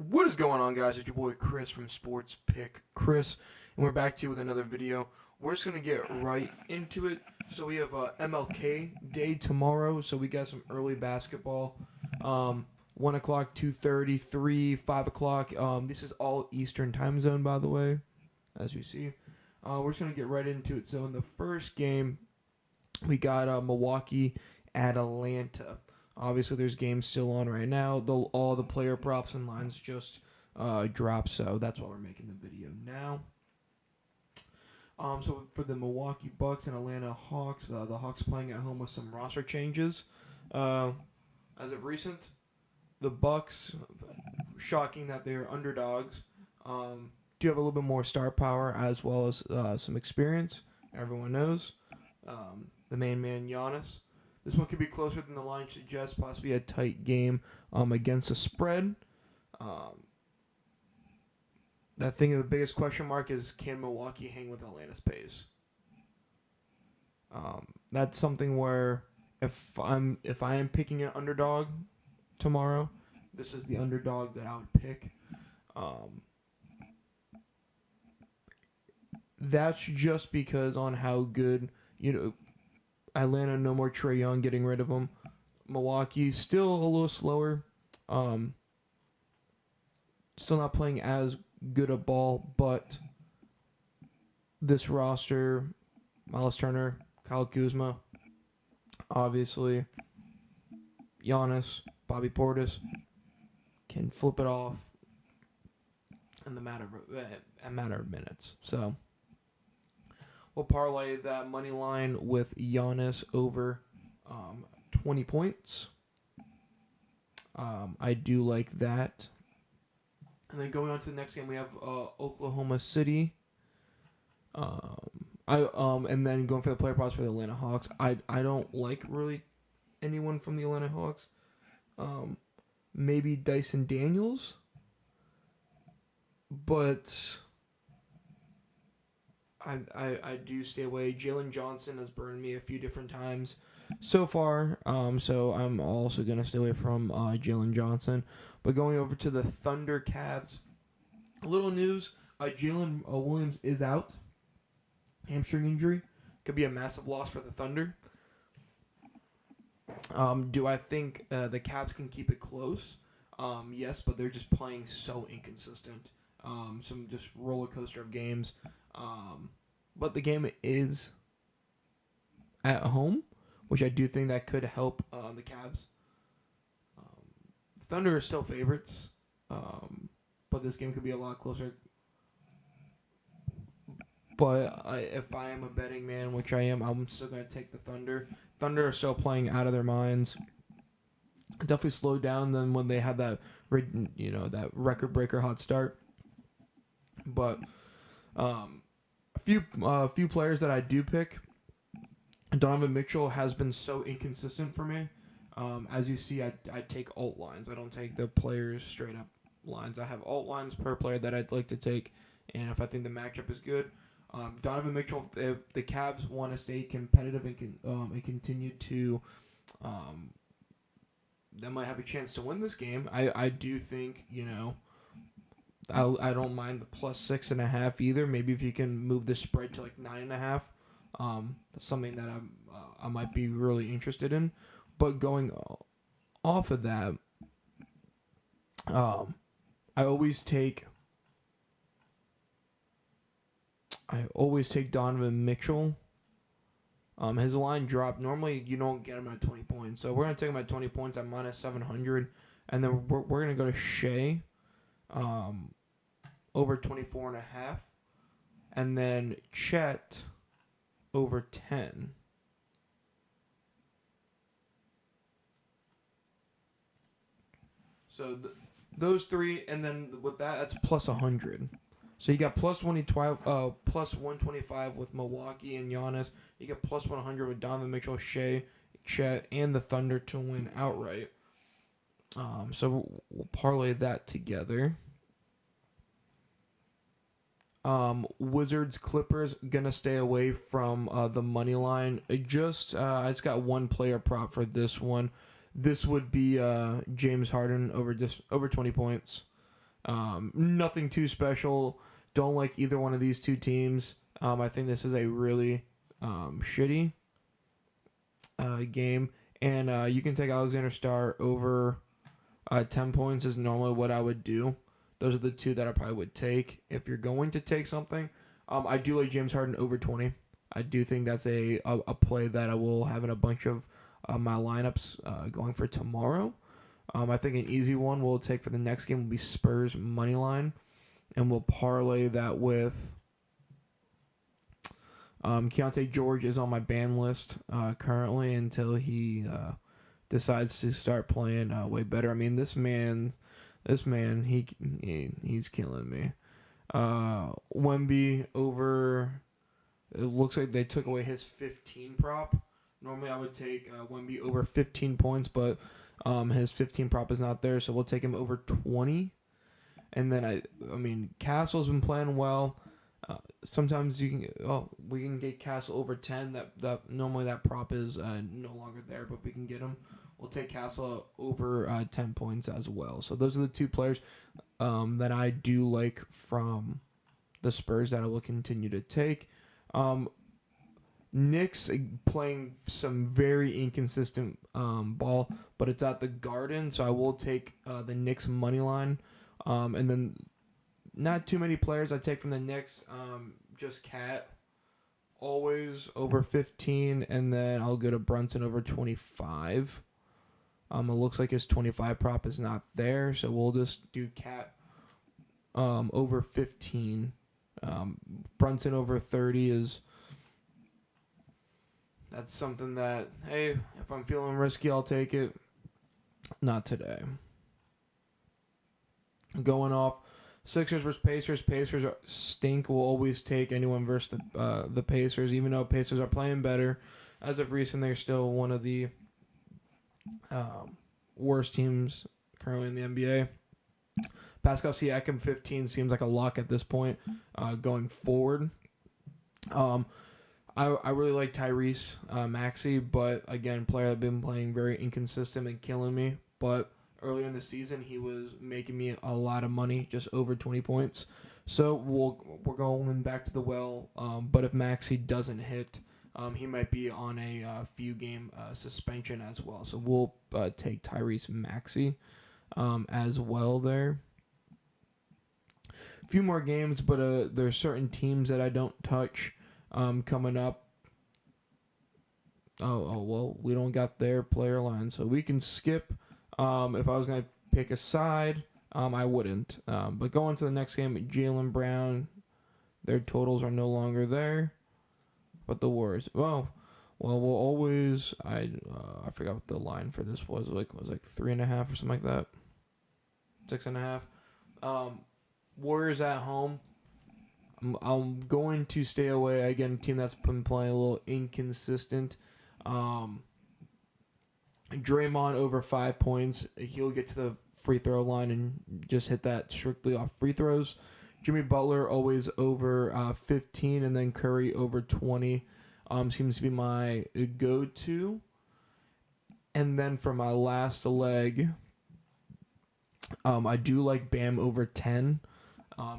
What is going on, guys? It's your boy Chris from Sports Pick Chris, and we're back to you with another video. We're just gonna get right into it. So we have MLK Day tomorrow. So we got some early basketball. 1 o'clock, 2:30, 3, 5 o'clock. This is all Eastern time zone, by the way, as you see. We're just gonna get right into it. So in the first game, we got Milwaukee at Atlanta. Obviously, there's games still on right now. All the player props and lines just dropped, so that's why we're making the video now. So for the Milwaukee Bucks and Atlanta Hawks, the Hawks playing at home with some roster changes. As of recent, the Bucks, shocking that they're underdogs, do have a little bit more star power as well as some experience. Everyone knows the main man Giannis. This one could be closer than the line suggests, possibly a tight game against a spread. The biggest question mark is, can Milwaukee hang with Atlanta's pace? That's something where if I am picking an underdog tomorrow, this is the underdog that I would pick. That's just because on how good, Atlanta, no more Trae Young, getting rid of him. Milwaukee, still a little slower. Still not playing as good a ball, but this roster, Miles Turner, Kyle Kuzma, obviously, Giannis, Bobby Portis, can flip it off in a matter of minutes. So we'll parlay that money line with Giannis over 20 points. I do like that. And then going on to the next game, we have Oklahoma City. And then going for the player props for the Atlanta Hawks. I don't like really anyone from the Atlanta Hawks. Maybe Dyson Daniels, but I do stay away. Jalen Johnson has burned me a few different times so far, so I'm also going to stay away from Jalen Johnson. But going over to the Thunder Cavs, a little news, Jalen Williams is out. Hamstring injury. Could be a massive loss for the Thunder. Do I think the Cavs can keep it close? Yes, but they're just playing so inconsistent. Some just roller coaster of games. But the game is at home, which I do think that could help the Cavs. Thunder are still favorites, but this game could be a lot closer. But if I am a betting man, which I am, I'm still going to take the Thunder. Thunder are still playing out of their minds. Definitely slowed down than when they had that record breaker hot start. But a few players that I do pick. Donovan Mitchell has been so inconsistent for me. As you see, I take alt lines. I don't take the players straight up lines. I have alt lines per player that I'd like to take, and if I think the matchup is good, Donovan Mitchell. If the Cavs want to stay competitive and continue to, they might have a chance to win this game. I do think I don't mind the plus 6.5 either. Maybe if you can move the spread to like 9.5, that's something that I might be really interested in. But going off of that, I always take Donovan Mitchell. His line dropped. Normally, you don't get him at 20 points. So we're going to take him at 20 points at minus 700. And then we're going to go to Shea over 24.5. And then Chet over 10. So those three, and then with that's plus 100. So you got plus 125 with Milwaukee and Giannis. You got plus 100 with Donovan Mitchell, Shea, Chet, and the Thunder to win outright. So we'll parlay that together. Wizards Clippers gonna stay away from the money line. I just got one player prop for this one. This would be James Harden over 20 points. Nothing too special. Don't like either one of these two teams. I think this is a really shitty game. And you can take Alexander Starr over 10 points is normally what I would do. Those are the two that I probably would take. If you're going to take something, I do like James Harden over 20. I do think that's a play that I will have in a bunch of my lineups going for tomorrow. I think an easy one we'll take for the next game will be Spurs money line, and we'll parlay that with Keontae George is on my ban list currently until he decides to start playing way better. I mean, this man, he's killing me. Wemby over. It looks like they took away his 15 prop. Normally, I would take Wemby over 15 points, but his 15 prop is not there, so we'll take him over 20. And then I mean, Castle's been playing well. Sometimes we can get Castle over 10. That normally that prop is no longer there, but we can get him. We'll take Castle over 10 points as well. So those are the two players that I do like from the Spurs that I will continue to take. Knicks playing some very inconsistent ball, but it's at the Garden, so I will take the Knicks money line. And then not too many players I take from the Knicks. Just Cat, always over 15, and then I'll go to Brunson over 25. It looks like his 25 prop is not there, so we'll just do Cat over 15. Brunson over 30 is... That's something that, hey, if I'm feeling risky, I'll take it. Not today. Going off, Sixers versus Pacers. Pacers stink. We'll always take anyone versus the Pacers, even though Pacers are playing better. As of recent, they're still one of the worst teams currently in the NBA. Pascal Siakam 15 seems like a lock at this point going forward. I really like Tyrese Maxey, but again, player that's been playing very inconsistent and killing me. But earlier in the season, he was making me a lot of money, just over 20 points. So we're going back to the well. But if Maxey doesn't hit, he might be on a few game suspension as well. So we'll take Tyrese Maxey as well there. A few more games, but there's certain teams that I don't touch. Coming up. Well, we don't got their player line, so we can skip. If I was going to pick a side, I wouldn't. But going to the next game, Jaylen Brown, their totals are no longer there. But the Warriors, we'll always. I forgot what the line for this was. It was like 3.5 or something like that. 6.5. Warriors at home. I'm going to stay away. Again, team that's been playing a little inconsistent. Draymond over 5 points. He'll get to the free throw line and just hit that strictly off free throws. Jimmy Butler always over 15, and then Curry over 20. Seems to be my go-to. And then for my last leg, I do like Bam over 10.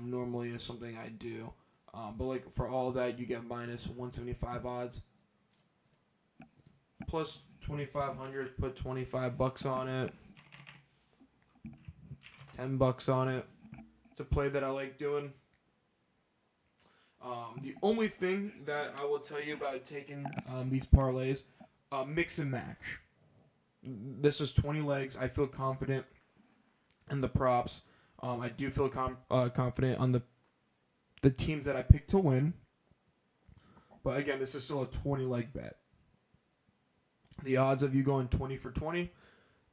Normally is something I do. But like for all that, you get minus 175 odds. Plus 2,500, put $25 on it. $10 on it. It's a play that I like doing. The only thing that I will tell you about taking these parlays, mix and match. This is 20 legs. I feel confident in the props. I do feel confident on the teams that I picked to win. But again, this is still a 20-leg bet. The odds of you going 20 for 20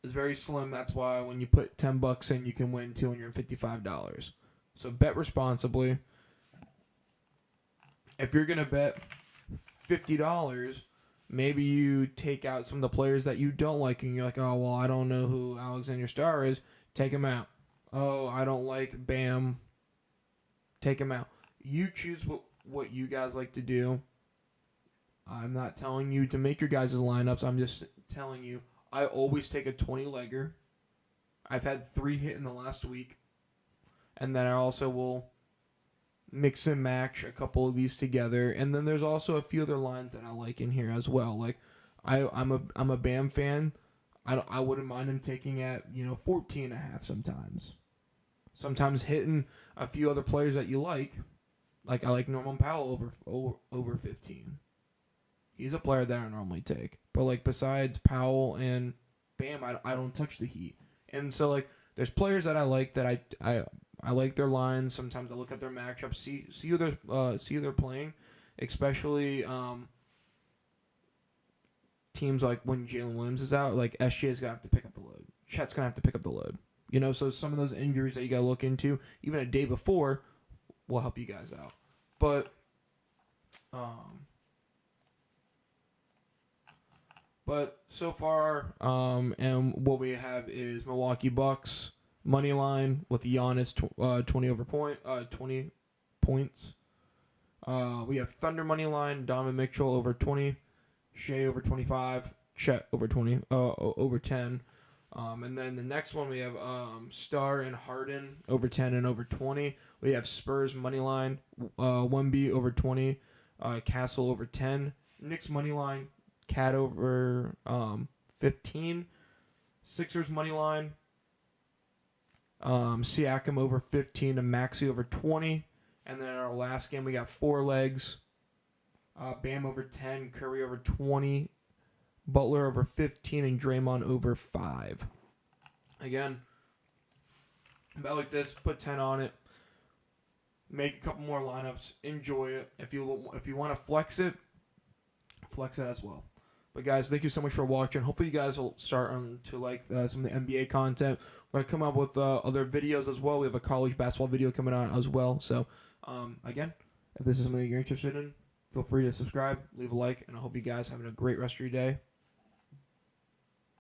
is very slim. That's why when you put $10 in, you can win $255. So bet responsibly. If you're going to bet $50, maybe you take out some of the players that you don't like, and you're like, oh, well, I don't know who Alexander Starr is. Take him out. Oh, I don't like Bam. Take him out. You choose what you guys like to do. I'm not telling you to make your guys' lineups. I'm just telling you, I always take a 20-legger. I've had 3 hit in the last week. and then I also will mix and match a couple of these together. And then there's also a few other lines that I like in here as well. Like I'm a Bam fan. I wouldn't mind him taking at 14.5 sometimes. Sometimes hitting a few other players that you like. Like I like Norman Powell over 15. He's a player that I normally take. But like besides Powell and Bam, I don't touch the Heat. And so like there's players that I like that I like their lines. Sometimes I look at their matchups, see who they're playing, especially teams like when Jalen Williams is out. Like SJ's gonna have to pick up the load. Chet's gonna have to pick up the load. So some of those injuries that you gotta look into, even a day before, will help you guys out. But so far, and what we have is Milwaukee Bucks money line with Giannis 20 points. We have Thunder money line, Donovan Mitchell over 20, Shea over 25, Chet over 20, over 10. And then the next one we have Star and Harden over 10 and over 20. We have Spurs money line, 1B over 20, Castle over 10, Knicks money line, Cat over 15, Sixers money line, Siakam over 15 and Maxey over 20. And then in our last game we got 4 legs, Bam over 10, Curry over 20, Butler over 15, and Draymond over 5. Again, bet like this, put 10 on it, make a couple more lineups, enjoy it. If you want to flex it as well. But guys, thank you so much for watching. Hopefully you guys will start to like some of the NBA content. We're gonna come up with other videos as well. We have a college basketball video coming out as well. So again, if this is something that you're interested in, feel free to subscribe, leave a like, and I hope you guys having a great rest of your day.